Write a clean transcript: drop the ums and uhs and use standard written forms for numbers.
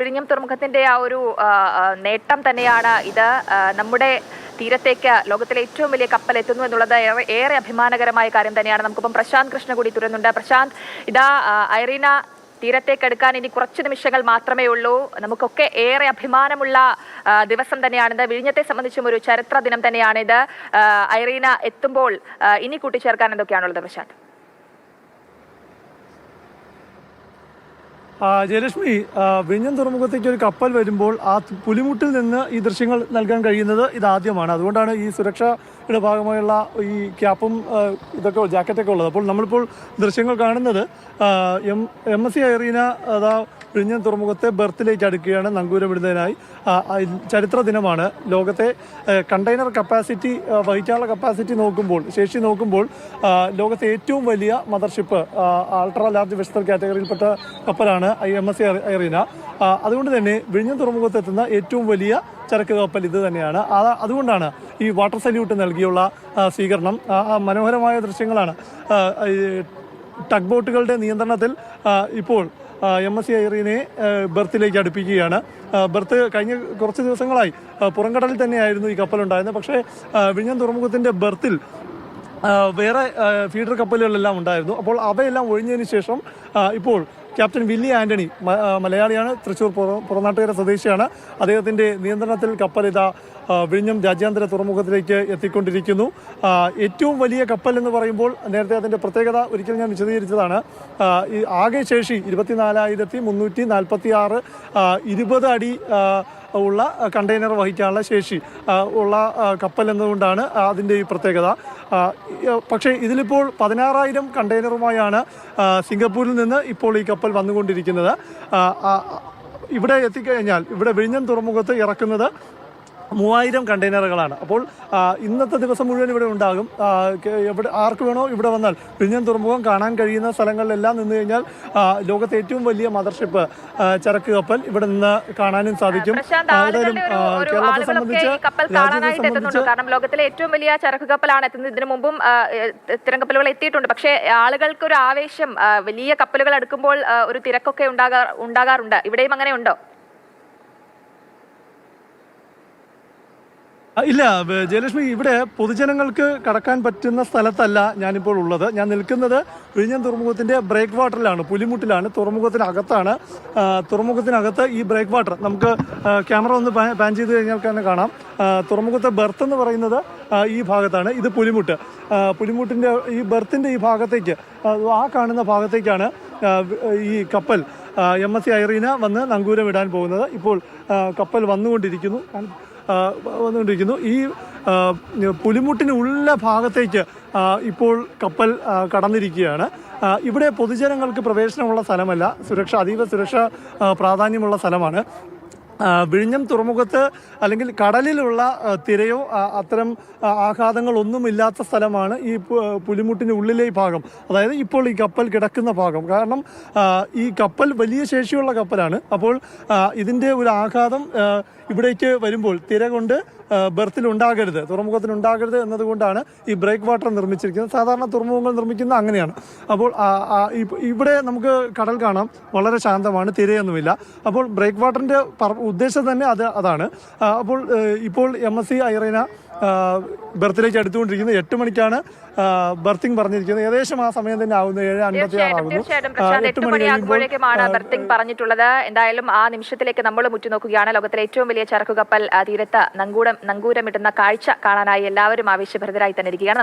വിഴിഞ്ഞം തുറമുഖത്തിന്റെ ആ ഒരു നേട്ടം തന്നെയാണ് ഇത്. നമ്മുടെ തീരത്തേക്ക് ലോകത്തിലെ ഏറ്റവും വലിയ കപ്പൽ എത്തുന്നു എന്നുള്ളത് ഏറെ അഭിമാനകരമായ കാര്യം തന്നെയാണ്. നമുക്കിപ്പം പ്രശാന്ത് കൃഷ്ണ കൂടി തുറന്നുണ്ട്. പ്രശാന്ത്, ഇതാ ഐറീന തീരത്തേക്ക് എടുക്കാൻ ഇനി കുറച്ച് നിമിഷങ്ങൾ മാത്രമേ ഉള്ളൂ. നമുക്കൊക്കെ ഏറെ അഭിമാനമുള്ള ദിവസം തന്നെയാണിത്. വിഴിഞ്ഞത്തെ സംബന്ധിച്ചും ഒരു ചരിത്ര ദിനം തന്നെയാണിത്. ഐറീന എത്തുമ്പോൾ ഇനി കൂട്ടിച്ചേർക്കാൻ എന്തൊക്കെയാണുള്ളത് പ്രശാന്ത്? ജയലക്ഷ്മി, വിഴിഞ്ഞം തുറമുഖത്തേക്ക് ഒരു കപ്പൽ വരുമ്പോൾ ആ പുലിമുട്ടിൽ നിന്ന് ഈ ദൃശ്യങ്ങൾ നൽകാൻ കഴിയുന്നത് ഇതാദ്യമാണ്. അതുകൊണ്ടാണ് ഈ സുരക്ഷയുടെ ഭാഗമായുള്ള ഈ ക്യാപ്പും ഇതൊക്കെ ജാക്കറ്റൊക്കെ ഉള്ളത്. അപ്പോൾ നമ്മളിപ്പോൾ ദൃശ്യങ്ങൾ കാണുന്നത് MSC ഐറീന അതാ വിഴിഞ്ഞം തുറമുഖത്തെ ബർത്തിലേക്ക് അടുക്കുകയാണ് നങ്കൂരമിടുന്നതിനായി. ചരിത്ര ദിനമാണ്. ലോകത്തെ കണ്ടെയ്നർ കപ്പാസിറ്റി വഹിക്കാനുള്ള കപ്പാസിറ്റി നോക്കുമ്പോൾ, ശേഷി നോക്കുമ്പോൾ ലോകത്തെ ഏറ്റവും വലിയ മദർഷിപ്പ് അൾട്രാ ലാർജ് വെസൽ കാറ്റഗറിയിൽപ്പെട്ട കപ്പലാണ് MSC ഐറീന. അതുകൊണ്ട് തന്നെ വിഴിഞ്ഞം തുറമുഖത്തെത്തുന്ന ഏറ്റവും വലിയ ചരക്ക് കപ്പൽ ഇത് തന്നെയാണ്. അതുകൊണ്ടാണ് ഈ വാട്ടർ സല്യൂട്ട് നൽകിയുള്ള സ്വീകരണം. മനോഹരമായ ദൃശ്യങ്ങളാണ്. ടഗ് ബോട്ടുകളുടെ നിയന്ത്രണത്തിൽ ഇപ്പോൾ MSC ഐറീനയെ ബർത്തിലേക്ക് അടുപ്പിക്കുകയാണ്. ബർത്ത് കഴിഞ്ഞ കുറച്ച് ദിവസങ്ങളായി പുറംകടലിൽ തന്നെയായിരുന്നു ഈ കപ്പലുണ്ടായിരുന്നത്. പക്ഷേ വിഴിഞ്ഞം തുറമുഖത്തിൻ്റെ ബർത്തിൽ വേറെ ഫീഡർ കപ്പലുകളെല്ലാം ഉണ്ടായിരുന്നു. അപ്പോൾ അവയെല്ലാം ഒഴിഞ്ഞതിന് ശേഷം ഇപ്പോൾ ക്യാപ്റ്റൻ വില്ലി ആന്റണി, മലയാളിയാണ്, തൃശ്ശൂർ പുറനാട്ടുകര സ്വദേശിയാണ്. അദ്ദേഹത്തിൻ്റെ നിയന്ത്രണത്തിൽ കപ്പൽ ഇതാ വിഴിഞ്ഞം രാജ്യാന്തര തുറമുഖത്തിലേക്ക് എത്തിക്കൊണ്ടിരിക്കുന്നു. ഏറ്റവും വലിയ കപ്പൽ എന്ന് പറയുമ്പോൾ നേരത്തെ അതിൻ്റെ പ്രത്യേകത ഒരിക്കൽ ഞാൻ വിശദീകരിച്ചതാണ്. ഈ ആകെ ശേഷി 24,346 20 അടി ഉള്ള കണ്ടെയ്നർ വഹിക്കാനുള്ള ശേഷി ഉള്ള കപ്പൽ എന്നതുകൊണ്ടാണ് അതിൻ്റെ ഈ പ്രത്യേകത. പക്ഷേ ഇതിലിപ്പോൾ 16,000 കണ്ടെയ്നറുമായാണ് സിംഗപ്പൂരിൽ നിന്ന് ഇപ്പോൾ ഈ കപ്പൽ വന്നുകൊണ്ടിരിക്കുന്നത്. ഇവിടെ എത്തിക്കഴിഞ്ഞാൽ ഇവിടെ വിഴിഞ്ഞം തുറമുഖത്ത് ഇറക്കുന്നത് 3000 കണ്ടെയ്നറുകളാണ്. അപ്പോൾ ഇന്നത്തെ ദിവസം മുഴുവൻ ഇവിടെ ഉണ്ടാകും. ആർക്ക് വേണോ ഇവിടെ വന്നാൽ വിഴിഞ്ഞം തുറമുഖം കാണാൻ കഴിയുന്ന സ്ഥലങ്ങളിലെല്ലാം നിന്ന് കഴിഞ്ഞാൽ ലോകത്തെ ഏറ്റവും വലിയ മദർഷിപ്പ് ചരക്ക് കപ്പൽ ഇവിടെ നിന്ന് കാണാനും സാധിക്കും. കേരളത്തെ സംബന്ധിച്ച് കാരണം ലോകത്തിലെ ഏറ്റവും വലിയ ചരക്ക് കപ്പലാണ് എത്തുന്നത്. ഇതിനു മുമ്പും ഇത്തരം കപ്പലുകൾ എത്തിയിട്ടുണ്ട്. പക്ഷേ ആളുകൾക്ക് ഒരു ആവേശം, വലിയ കപ്പലുകൾ അടുക്കുമ്പോൾ ഒരു തിരക്കൊക്കെ ഉണ്ടാകാറുണ്ട്. ഇവിടെയും അങ്ങനെ ഉണ്ടോ? ഇല്ല ജയലക്ഷ്മി, ഇവിടെ പൊതുജനങ്ങൾക്ക് കടക്കാൻ പറ്റുന്ന സ്ഥലത്തല്ല ഞാനിപ്പോൾ ഉള്ളത്. ഞാൻ നിൽക്കുന്നത് വിഴിഞ്ഞം തുറമുഖത്തിൻ്റെ ബ്രേക്ക് വാട്ടറിലാണ്, പുലിമുട്ടിലാണ്. തുറമുഖത്തിനകത്താണ്. തുറമുഖത്തിനകത്ത് ഈ ബ്രേക്ക് വാട്ടർ നമുക്ക് ക്യാമറ ഒന്ന് പാൻ ചെയ്ത് കഴിഞ്ഞാൽ തന്നെ കാണാം. തുറമുഖത്തെ ബർത്ത് എന്ന് പറയുന്നത് ഈ ഭാഗത്താണ്. ഇത് പുലിമുട്ട്. പുലിമുട്ടിൻ്റെ ഈ ബർത്തിൻ്റെ ഈ ഭാഗത്തേക്ക്, ആ കാണുന്ന ഭാഗത്തേക്കാണ് ഈ കപ്പൽ MSC ഐറീന വന്ന് നങ്കൂരം ഇടാൻ പോകുന്നത്. ഇപ്പോൾ കപ്പൽ വന്നുകൊണ്ടിരിക്കുന്നു. ഈ പുലിമുട്ടിനുള്ള ഭാഗത്തേക്ക് ഇപ്പോൾ കപ്പൽ കടന്നിരിക്കുകയാണ്. ഇവിടെ പൊതുജനങ്ങൾക്ക് പ്രവേശനമുള്ള സ്ഥലമല്ല, അതീവ സുരക്ഷ പ്രാധാന്യമുള്ള സ്ഥലമാണ്. വിഴിഞ്ഞം തുറമുഖത്ത് അല്ലെങ്കിൽ കടലിലുള്ള തിരയോ അത്തരം ആഘാതങ്ങളൊന്നുമില്ലാത്ത സ്ഥലമാണ് ഈ പുലിമുട്ടിന് ഉള്ളിലെ ഭാഗം. അതായത് ഇപ്പോൾ ഈ കപ്പൽ കിടക്കുന്ന ഭാഗം. കാരണം ഈ കപ്പൽ വലിയ ശേഷിയുള്ള കപ്പലാണ്. അപ്പോൾ ഇതിൻ്റെ ഒരു ആഘാതം ഇവിടേക്ക് വരുമ്പോൾ തിര കൊണ്ട് ബർത്തിലുണ്ടാകരുത്, തുറമുഖത്തിനുണ്ടാകരുത് എന്നതുകൊണ്ടാണ് ഈ ബ്രേക്ക് വാട്ടർ നിർമ്മിച്ചിരിക്കുന്നത്. സാധാരണ തുറമുഖങ്ങൾ നിർമ്മിക്കുന്നത് അങ്ങനെയാണ്. അപ്പോൾ ഇവിടെ നമുക്ക് കടൽ കാണാം, വളരെ ശാന്തമാണ്, തിരയൊന്നുമില്ല. അപ്പോൾ ബ്രേക്ക് വാട്ടറിൻ്റെ ഉദ്ദേശം തന്നെ അതാണ്. അപ്പോൾ ഇപ്പോൾ MSC ഐറീന ബർത്തിലേക്ക് അടുത്തുകൊണ്ടിരിക്കുന്നത്. 8 മണിക്കാണ് ബർത്തിങ് പറഞ്ഞിരിക്കുന്നത്. ഏകദേശം ആ സമയം തന്നെ ആവുന്നു, 7:56 ആകുന്നു. 8 മണിയാകുമ്പോഴേക്കുമാണ് ബർത്തിങ് പറഞ്ഞിട്ടുള്ളത്. എന്തായാലും ആ നിമിഷത്തിലേക്ക് നമ്മൾ ഉറ്റുനോക്കുകയാണ്. ലോകത്തിലെ ഏറ്റവും വലിയ ചരക്കു കപ്പൽ തീരത്ത് നങ്കൂരമിടുന്ന കാഴ്ച കാണാനായി എല്ലാവരും ആവേശഭരിതരായി തന്നെ ഇരിക്കുകയാണ്.